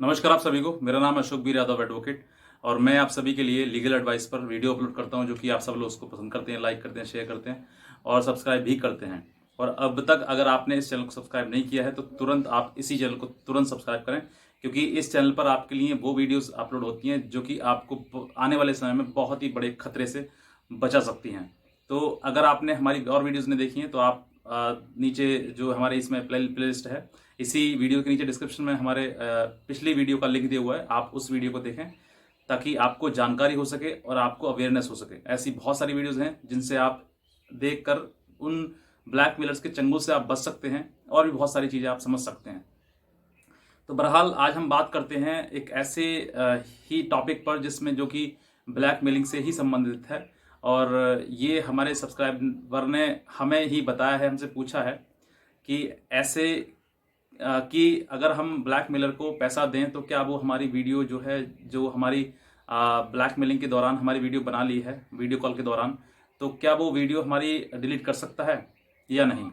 नमस्कार आप सभी को। मेरा नाम है अशोक बीर यादव एडवोकेट और मैं आप सभी के लिए लीगल एडवाइस पर वीडियो अपलोड करता हूं, जो कि आप सब लोग उसको पसंद करते हैं, लाइक करते हैं, शेयर करते हैं और सब्सक्राइब भी करते हैं। और अब तक अगर आपने इस चैनल को सब्सक्राइब नहीं किया है तो तुरंत आप इसी चैनल को तुरंत सब्सक्राइब करें, क्योंकि इस चैनल पर आपके लिए वो वीडियोस अपलोड होती हैं जो कि आपको आने वाले समय में बहुत ही बड़े खतरे से बचा सकती हैं। तो अगर आपने हमारी और वीडियोस नहीं देखी हैं तो आप नीचे जो हमारे इसमें प्लेलिस्ट है, इसी वीडियो के नीचे डिस्क्रिप्शन में हमारे पिछली वीडियो का लिंक दिया हुआ है, आप उस वीडियो को देखें ताकि आपको जानकारी हो सके और आपको अवेयरनेस हो सके। ऐसी बहुत सारी वीडियोस हैं जिनसे आप देखकर उन ब्लैकमेलर्स के चंगुल से आप बच सकते हैं और भी बहुत सारी चीज़ें आप समझ सकते हैं। तो बहरहाल आज हम बात करते हैं एक ऐसे ही टॉपिक पर जिसमें जो कि ब्लैकमेलिंग से ही संबंधित है। और ये हमारे सब्सक्राइबर ने हमें ही बताया है, हमसे पूछा है कि ऐसे कि अगर हम ब्लैकमेलर को पैसा दें तो क्या वो हमारी वीडियो जो है, जो हमारी ब्लैकमेलिंग के दौरान हमारी वीडियो बना ली है वीडियो कॉल के दौरान, तो क्या वो वीडियो हमारी डिलीट कर सकता है या नहीं।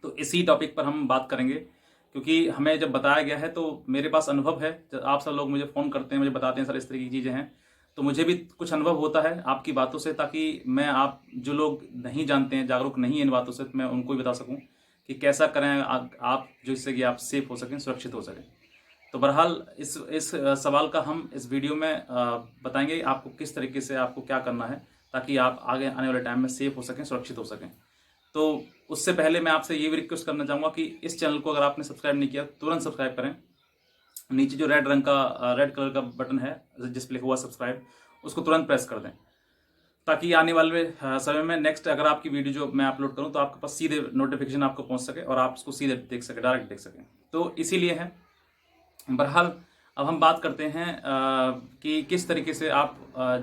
तो इसी टॉपिक पर हम बात करेंगे, क्योंकि हमें जब बताया गया है तो मेरे पास अनुभव है। जब आप सब लोग मुझे फ़ोन करते हैं, मुझे बताते हैं सर इस तरह की चीज़ें हैं, तो मुझे भी कुछ अनुभव होता है आपकी बातों से, ताकि मैं आप जो लोग नहीं जानते हैं, जागरूक नहीं है इन बातों से, तो मैं उनको भी बता सकूं कि कैसा करें आप जिससे कि आप सेफ हो सकें, सुरक्षित हो सकें। तो बहरहाल इस सवाल का हम इस वीडियो में बताएंगे आपको किस तरीके से आपको क्या करना है ताकि आप आगे आने वाले टाइम में सेफ हो सकें, सुरक्षित हो सकें। तो उससे पहले मैं आपसे ये भी रिक्वेस्ट करना चाहूँगा कि इस चैनल को अगर आपने सब्सक्राइब नहीं किया तुरंत सब्सक्राइब करें। नीचे जो रेड कलर का बटन है जिस पर लिखा हुआ सब्सक्राइब, उसको तुरंत प्रेस कर दें ताकि आने वाले समय में नेक्स्ट अगर आपकी वीडियो जो मैं अपलोड करूं तो आपके पास सीधे नोटिफिकेशन आपको पहुंच सके और आप उसको सीधे देख सके, डायरेक्ट देख सकें। तो इसीलिए है। बहरहाल अब हम बात करते हैं कि किस तरीके से आप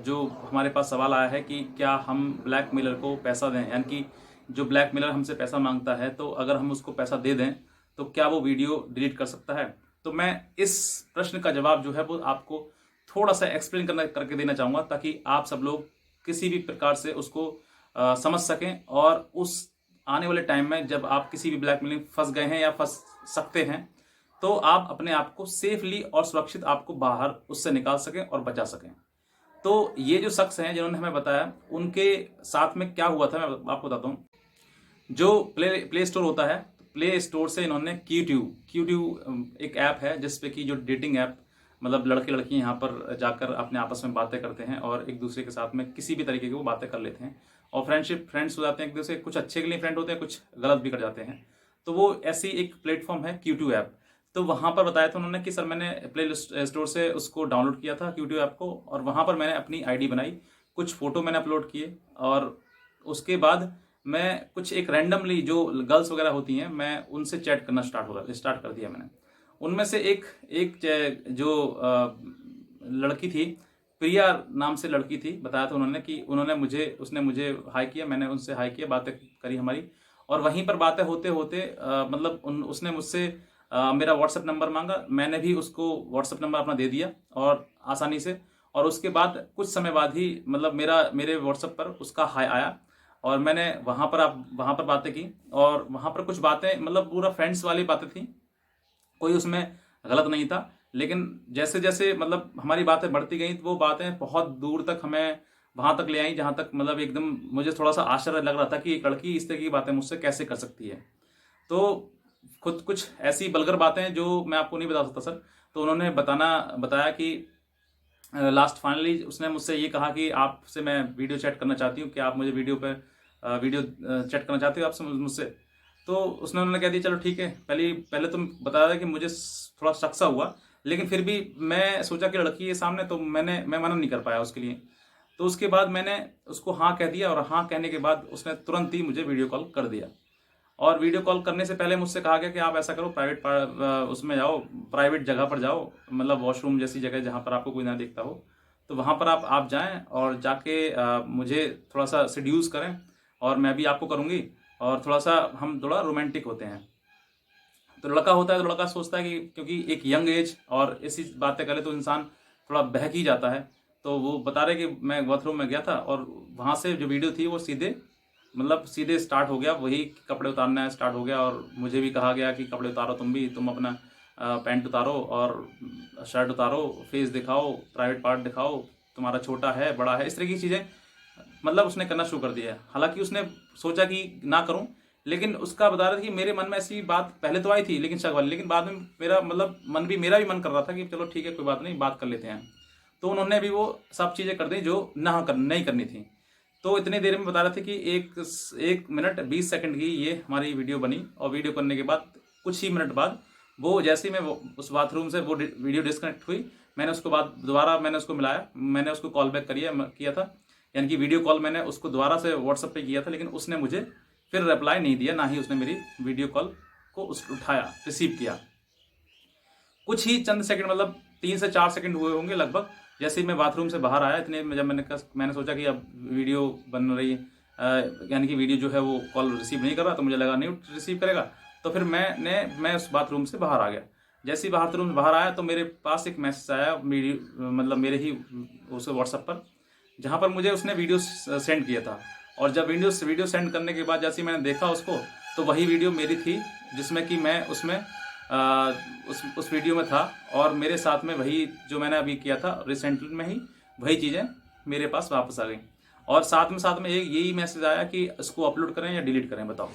जो हमारे पास सवाल आया है कि क्या हम ब्लैकमेलर को पैसा दें, यानी कि जो ब्लैकमेलर हमसे पैसा मांगता है तो अगर हम उसको पैसा दे दें तो क्या वो वीडियो डिलीट कर सकता है। तो मैं इस प्रश्न का जवाब जो है वो आपको थोड़ा सा एक्सप्लेन करके देना चाहूँगा ताकि आप सब लोग किसी भी प्रकार से उसको समझ सकें और उस आने वाले टाइम में जब आप किसी भी ब्लैकमेलिंग फंस गए हैं या फंस सकते हैं तो आप अपने आप को सेफली और सुरक्षित आपको बाहर उससे निकाल सकें और बचा सकें। तो ये जो शख्स हैं जिन्होंने हमें बताया, उनके साथ में क्या हुआ था मैं आपको बताता हूँ। जो प्ले स्टोर होता है, प्ले स्टोर से इन्होंने क्यूट्यूब एक ऐप है जिसपे कि जो डेटिंग ऐप, मतलब लड़के लड़की यहाँ पर जाकर अपने आपस में बातें करते हैं और एक दूसरे के साथ में किसी भी तरीके की वो बातें कर लेते हैं और फ्रेंड्स हो जाते हैं एक दूसरे। कुछ अच्छे के लिए फ्रेंड होते हैं, कुछ गलत भी कर जाते हैं। तो वो ऐसी एक प्लेटफॉर्म है क्यूट्यूब ऐप। तो वहाँ पर बताया था उन्होंने कि सर मैंने प्ले स्टोर से उसको डाउनलोड किया था क्यूट्यूब ऐप को, और वहाँ पर मैंने अपनी आईडी बनाई, कुछ फोटो मैंने अपलोड किए और उसके बाद मैं कुछ एक रैंडमली जो गर्ल्स वगैरह होती हैं मैं उनसे चैट करना स्टार्ट कर दिया मैंने। उनमें से एक जो लड़की थी, प्रिया नाम से लड़की थी, बताया था उन्होंने कि उसने मुझे हाई किया, मैंने उनसे हाई किया, बातें करी हमारी। और वहीं पर बातें होते होते मतलब उसने मुझसे मेरा व्हाट्सएप नंबर मांगा, मैंने भी उसको व्हाट्सएप नंबर अपना दे दिया और आसानी से। और उसके बाद कुछ समय बाद ही मतलब मेरे व्हाट्सएप पर उसका हाई आया और मैंने वहाँ पर बातें की और वहाँ पर कुछ बातें मतलब पूरा फ्रेंड्स वाली बातें थी, कोई उसमें गलत नहीं था। लेकिन जैसे जैसे मतलब हमारी बातें बढ़ती गई तो वो बातें बहुत दूर तक हमें वहां तक ले आई जहां तक मतलब एकदम मुझे थोड़ा सा आश्चर्य लग रहा था कि एक लड़की इस तरह की बातें मुझसे कैसे कर सकती है। तो खुद कुछ ऐसी बलगर बातें जो मैं आपको नहीं बता सकता सर। तो उन्होंने बताया कि लास्ट फाइनली उसने मुझसे ये कहा कि आपसे मैं वीडियो चैट करना चाहती हूँ, कि आप मुझे वीडियो चैट करना चाहती हो आपसे मुझसे। तो उसने उन्होंने कह दिया चलो ठीक है। पहले तुम बताया था कि मुझे थोड़ा शक सा हुआ, लेकिन फिर भी मैं सोचा कि लड़की है सामने, तो मैं मना नहीं कर पाया उसके लिए। तो उसके बाद मैंने उसको हाँ कह दिया और हाँ कहने के बाद उसने तुरंत ही मुझे वीडियो कॉल कर दिया। और वीडियो कॉल करने से पहले मुझसे कहा गया कि आप ऐसा करो, उसमें जाओ, प्राइवेट जगह पर जाओ, मतलब वॉशरूम जैसी जगह जहाँ पर आपको कोई ना देखता हो, तो वहाँ पर आप जाएं और जाके मुझे थोड़ा सा सिड्यूस करें और मैं भी आपको करूँगी और थोड़ा सा हम थोड़ा रोमांटिक होते हैं। तो लड़का होता है तो लड़का सोचता है कि क्योंकि एक यंग एज और ऐसी बातें करे तो इंसान थोड़ा बहक ही जाता है। तो वो बता रहे कि मैं बाथरूम में गया था और वहाँ से जो वीडियो थी वो सीधे स्टार्ट हो गया, वही कपड़े उतारना स्टार्ट हो गया और मुझे भी कहा गया कि कपड़े उतारो तुम भी, तुम अपना पैंट उतारो और शर्ट उतारो, फेस दिखाओ, प्राइवेट पार्ट दिखाओ, तुम्हारा छोटा है बड़ा है, इस तरह की चीज़ें मतलब उसने करना शुरू कर दिया है। हालांकि उसने सोचा कि ना करूं, लेकिन उसका बता रहा था कि मेरे मन में ऐसी बात पहले तो आई थी लेकिन शक वाली, लेकिन बाद में मेरा मतलब मेरा भी मन कर रहा था कि चलो ठीक है कोई बात नहीं, बात कर लेते हैं। तो उन्होंने भी वो सब चीज़ें कर दी जो नहीं करनी थी। तो इतनी देर में बता रहे थे कि 1 मिनट 20 सेकंड की ये हमारी वीडियो बनी, और वीडियो करने के बाद कुछ ही मिनट बाद वो जैसे ही मैं उस बाथरूम से वो वीडियो डिस्कनेक्ट हुई, मैंने उसको बाद दोबारा मैंने उसको मिलाया, मैंने उसको कॉल बैक किया था, यानी कि वीडियो कॉल मैंने उसको दोबारा से व्हाट्सएप पे किया था, लेकिन उसने मुझे फिर रिप्लाई नहीं दिया, ना ही उसने मेरी वीडियो कॉल को उठाया, रिसीव किया। कुछ ही चंद सेकंड मतलब 3 से 4 सेकंड हुए होंगे लगभग, जैसे ही मैं बाथरूम से बाहर आया, इतने में जब मैंने सोचा कि अब वीडियो बन रही है, यानी कि वीडियो जो है वो कॉल रिसीव नहीं कर रहा, तो मुझे लगा नहीं रिसीव करेगा, तो फिर मैं उस बाथरूम से बाहर आ गया। जैसे ही बाथरूम से बाहर आया तो मेरे पास एक मैसेज आया मतलब मेरे ही उस व्हाट्सएप पर, जहाँ पर मुझे उसने वीडियो सेंड किया था। और जब वीडियो सेंड करने के बाद जैसे ही मैंने देखा उसको, तो वही वीडियो मेरी थी जिसमें कि मैं उसमें उस वीडियो में था, और मेरे साथ में वही जो मैंने अभी किया था रिसेंटली में ही, वही चीज़ें मेरे पास वापस आ गई। और साथ में एक यही मैसेज आया कि इसको अपलोड करें या डिलीट करें, बताओ।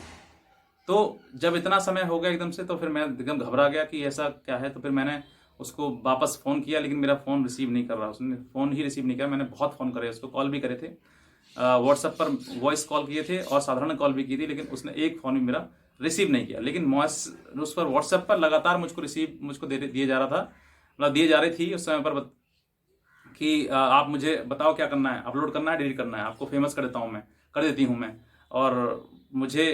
तो जब इतना समय हो गया एकदम से, तो फिर मैं एकदम घबरा गया कि ऐसा क्या है। तो फिर मैंने उसको वापस फ़ोन किया, लेकिन मेरा फ़ोन रिसीव नहीं कर रहा, उसने फ़ोन ही रिसीव नहीं किया। मैंने बहुत फ़ोन करे उसको, कॉल भी करे थे, व्हाट्सएप पर वॉइस कॉल किए थे और साधारण कॉल भी की थी, लेकिन उसने एक फ़ोन भी मेरा रिसीव नहीं किया। लेकिन उस पर व्हाट्सएप पर लगातार मुझको दिए जा रहा था, मतलब दिए जा रही थी उस समय पर कि आप मुझे बताओ क्या करना है, अपलोड करना है, डिलीट करना है, आपको फेमस कर देता हूँ मैं, कर देती हूँ मैं। और मुझे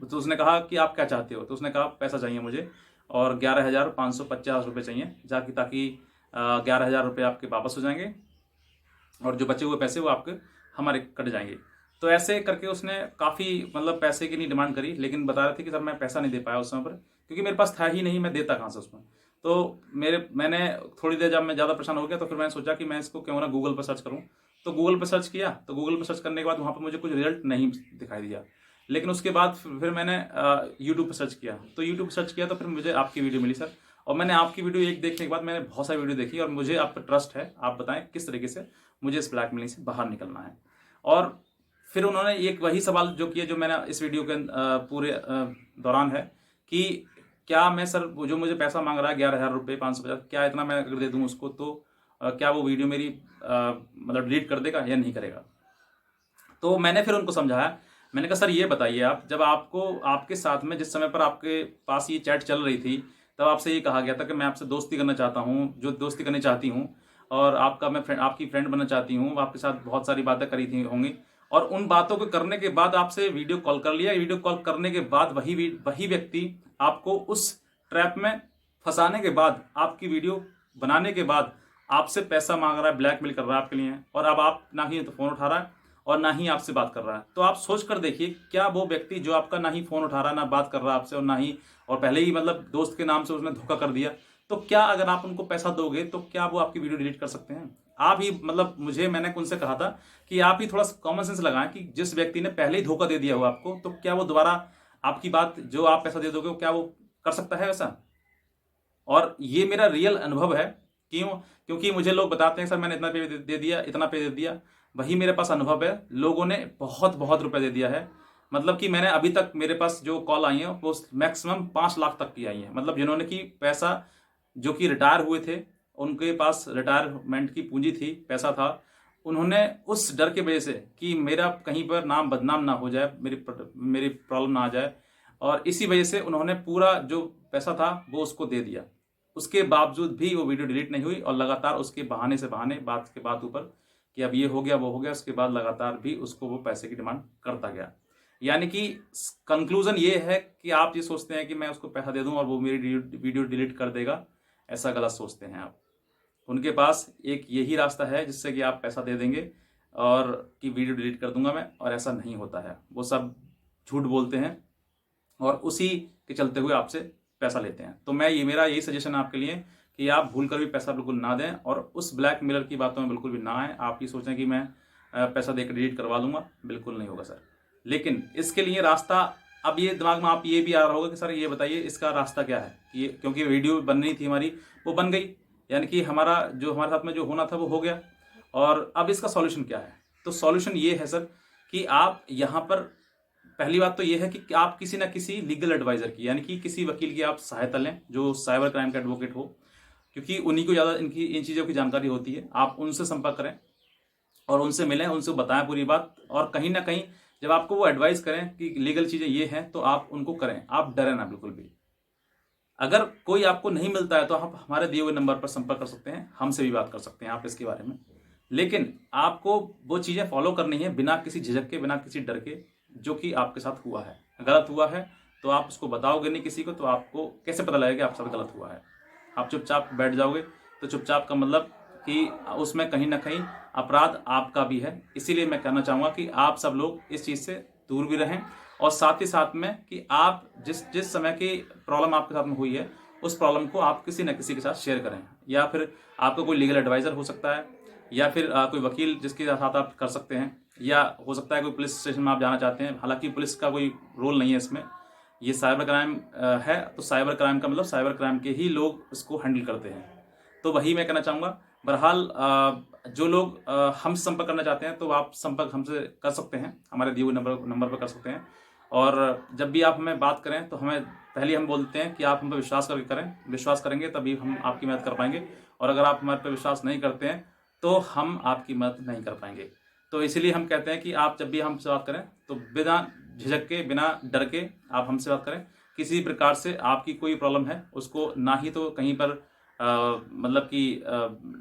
तो उसने कहा कि आप क्या चाहते हो, तो उसने कहा पैसा चाहिए मुझे, और 11,550 रुपये चाहिए, ताकि 11,000 रुपये आपके वापस हो जाएंगे, और जो बचे हुए पैसे वो आपके हमारे कट जाएंगे। तो ऐसे करके उसने काफ़ी मतलब पैसे की नहीं डिमांड करी, लेकिन बता रहे थे कि सर मैं पैसा नहीं दे पाया उस समय पर, क्योंकि मेरे पास था ही नहीं, मैं देता कहाँ से उसमें। तो मैंने थोड़ी देर जब मैं ज़्यादा परेशान हो गया, तो फिर मैंने सोचा कि मैं इसको क्यों ना गूगल पर सर्च करूँ। तो गूगल पर सर्च किया, तो गूगल पर सर्च करने के बाद वहाँ पर मुझे कुछ रिजल्ट नहीं दिखाई दिया। लेकिन उसके बाद फिर मैंने यूट्यूब पर सर्च किया, तो फिर मुझे आपकी वीडियो मिली सर। और मैंने आपकी वीडियो एक देखने के बाद मैंने बहुत सारी वीडियो देखी, और मुझे आप पर ट्रस्ट है। आप बताएं किस तरीके से मुझे इस ब्लैकमेलिंग से बाहर निकलना है। और फिर उन्होंने एक वही सवाल जो किया जो मैंने इस वीडियो के पूरे दौरान है, कि क्या मैं सर वो जो मुझे पैसा मांग रहा है 11,000 रुपये 550, क्या इतना मैं अगर दे दूँ उसको, तो क्या वो वीडियो मेरी मतलब डिलीट कर देगा या नहीं करेगा। तो मैंने फिर उनको समझाया, मैंने कहा सर ये बताइए, आप जब आपके साथ में जिस समय पर आपके पास ये चैट चल रही थी, तब आपसे ये कहा गया था कि मैं आपसे दोस्ती करना चाहता हूँ, जो दोस्ती करनी चाहती हूँ, और आपकी फ्रेंड बनना चाहती हूँ, आपके साथ बहुत सारी बातें करी थी होंगी, और उन बातों को करने के बाद आपसे वीडियो कॉल कर लिया। वीडियो कॉल करने के बाद वही व्यक्ति आपको उस ट्रैप में फंसाने के बाद, आपकी वीडियो बनाने के बाद आपसे पैसा मांग रहा है, ब्लैकमेल कर रहा है आपके लिए, और अब आप ना ही तो फ़ोन उठा रहा है और ना ही आपसे बात कर रहा है। तो आप सोच कर देखिए, क्या वो व्यक्ति जो आपका ना ही फ़ोन उठा रहा है, ना बात कर रहा है आपसे, और ना ही, और पहले ही मतलब दोस्त के नाम से उसने धोखा कर दिया, तो क्या अगर आप उनको पैसा दोगे तो क्या वो आपकी वीडियो डिलीट कर सकते हैं? आप ही मतलब मैंने उनसे कहा था कि आप ही थोड़ा कॉमन सेंस लगाएं, कि जिस व्यक्ति ने पहले ही धोखा दे दिया हो आपको, तो क्या वो दोबारा आपकी बात जो आप पैसा दे दोगे, क्या वो कर सकता है वैसा? और ये मेरा रियल अनुभव है। क्यों? क्योंकि मुझे लोग बताते हैं सर मैंने इतना पे दे दिया, इतना पे दे दिया। वही मेरे पास अनुभव है, लोगों ने बहुत बहुत रुपए दे दिया है। मतलब कि मैंने अभी तक, मेरे पास जो कॉल आई है वो मैक्सिमम 5 लाख तक की आई है। मतलब जिन्होंने की पैसा, जो कि रिटायर हुए थे, उनके पास रिटायरमेंट की पूंजी थी, पैसा था, उन्होंने उस डर की वजह से कि मेरा कहीं पर नाम बदनाम ना हो जाए, मेरी प्रॉब्लम ना आ जाए, और इसी वजह से उन्होंने पूरा जो पैसा था वो उसको दे दिया। उसके बावजूद भी वो वीडियो डिलीट नहीं हुई, और लगातार उसके बहाने से बहाने, बात के बात ऊपर, कि अब ये हो गया वो हो गया, उसके बाद लगातार भी उसको वो पैसे की डिमांड करता गया। यानी कि कंक्लूजन ये है कि आप ये सोचते हैं कि मैं उसको पैसा दे दूं और वो मेरी वीडियो डिलीट कर देगा, ऐसा गलत सोचते हैं आप। उनके पास एक यही रास्ता है जिससे कि आप पैसा दे देंगे और कि वीडियो डिलीट कर दूंगा मैं, और ऐसा नहीं होता है। वो सब झूठ बोलते हैं और उसी के चलते हुए आपसे पैसा लेते हैं। तो मेरा यही सजेशन है आपके लिए कि आप भूल कर भी पैसा बिल्कुल ना दें, और उस ब्लैकमेलर की बातों में बिल्कुल भी ना आए। आप ये सोचें कि मैं पैसा देकर डिलीट करवा लूंगा, बिल्कुल नहीं होगा सर। लेकिन इसके लिए रास्ता अब ये दिमाग में आप ये भी आ रहा होगा कि सर ये बताइए इसका रास्ता क्या है, ये क्योंकि वीडियो बननी थी हमारी, वो बन गई, यानी कि हमारा जो हमारे साथ में जो होना था वो हो गया, और अब इसका सॉल्यूशन क्या है? तो सॉल्यूशन ये है सर कि आप यहाँ पर पहली बात तो ये है कि आप किसी ना किसी लीगल एडवाइजर की, यानी कि किसी वकील की आप सहायता लें जो साइबर क्राइम का एडवोकेट हो, क्योंकि उन्हीं को ज़्यादा इन चीज़ों की जानकारी होती है। आप उनसे संपर्क करें और उनसे मिलें, उनसे बताएं पूरी बात, और कहीं ना कहीं जब आपको वो एडवाइस करें कि लीगल चीज़ें ये हैं तो आप उनको करें, आप डरें ना बिल्कुल भी। अगर कोई आपको नहीं मिलता है तो आप हमारे दिए हुए नंबर पर संपर्क कर सकते हैं, हमसे भी बात कर सकते हैं आप इसके बारे में। लेकिन आपको वो चीज़ें फॉलो करनी है बिना किसी झिझक के, बिना किसी डर के, जो कि आपके साथ हुआ है। गलत हुआ है तो आप उसको बताओगे नहीं किसी को, तो आपको कैसे पता लगेगा कि आपके साथ गलत हुआ है? आप चुपचाप बैठ जाओगे तो चुपचाप का मतलब कि उसमें कहीं ना कहीं अपराध आपका भी है। इसीलिए मैं कहना चाहूँगा कि आप सब लोग इस चीज़ से दूर भी रहें, और साथ ही साथ में कि आप जिस जिस समय की प्रॉब्लम आपके साथ में हुई है उस प्रॉब्लम को आप किसी न किसी के साथ शेयर करें, या फिर आपका कोई लीगल एडवाइज़र हो सकता है, या फिर कोई वकील जिसके साथ आप कर सकते हैं, या हो सकता है कोई पुलिस स्टेशन में आप जाना चाहते हैं। हालांकि पुलिस का कोई रोल नहीं है इसमें, ये साइबर क्राइम है, तो साइबर क्राइम का मतलब साइबर क्राइम के ही लोग इसको हैंडल करते हैं। तो वही मैं कहना चाहूँगा। बहरहाल जो लोग हमसे संपर्क करना चाहते हैं तो आप संपर्क हमसे कर सकते हैं, हमारे दिए हुए नंबर पर कर सकते हैं। और जब भी आप हमें बात करें तो हमें पहले हम बोलते हैं कि आप हम पर विश्वास करके करें, विश्वास करेंगे तभी हम आपकी मदद कर पाएंगे, और अगर आप हमारे पर विश्वास नहीं करते हैं तो हम आपकी मदद नहीं कर पाएंगे। तो इसीलिए हम कहते हैं कि आप जब भी हमसे बात करें तो बिना झिझक के, बिना डर के आप हमसे बात करें। किसी प्रकार से आपकी कोई प्रॉब्लम है उसको ना ही तो कहीं पर मतलब कि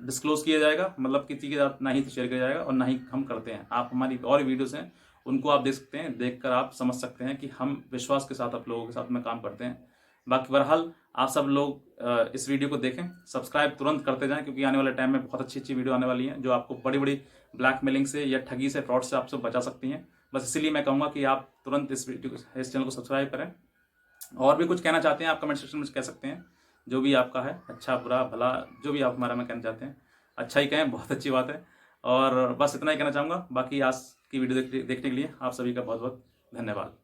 डिस्क्लोज किया जाएगा, मतलब किसी के साथ ना ही तो शेयर किया जाएगा, और ना ही हम करते हैं। आप हमारी और वीडियोस हैं उनको आप देख सकते हैं, देखकर आप समझ सकते हैं कि हम विश्वास के साथ आप लोगों के साथ में काम करते हैं। बाकी बहरहाल आप सब लोग इस वीडियो को देखें, सब्सक्राइब तुरंत करते जाएं, क्योंकि आने वाले टाइम में बहुत अच्छी अच्छी वीडियो आने वाली हैं जो आपको बड़ी बड़ी ब्लैकमेलिंग से या ठगी से, फ्रॉड से आपसे बचा सकती हैं। बस इसीलिए मैं कहूँगा कि आप तुरंत इस चैनल को सब्सक्राइब करें। और भी कुछ कहना चाहते हैं आप कमेंट सेक्शन में कह सकते हैं, जो भी आपका है, अच्छा बुरा भला जो भी आप हमारे में कहना चाहते हैं, अच्छा ही कहें, बहुत अच्छी बात है। और बस इतना ही कहना चाहूँगा। बाकी आज की वीडियो देखने के लिए आप सभी का बहुत बहुत धन्यवाद।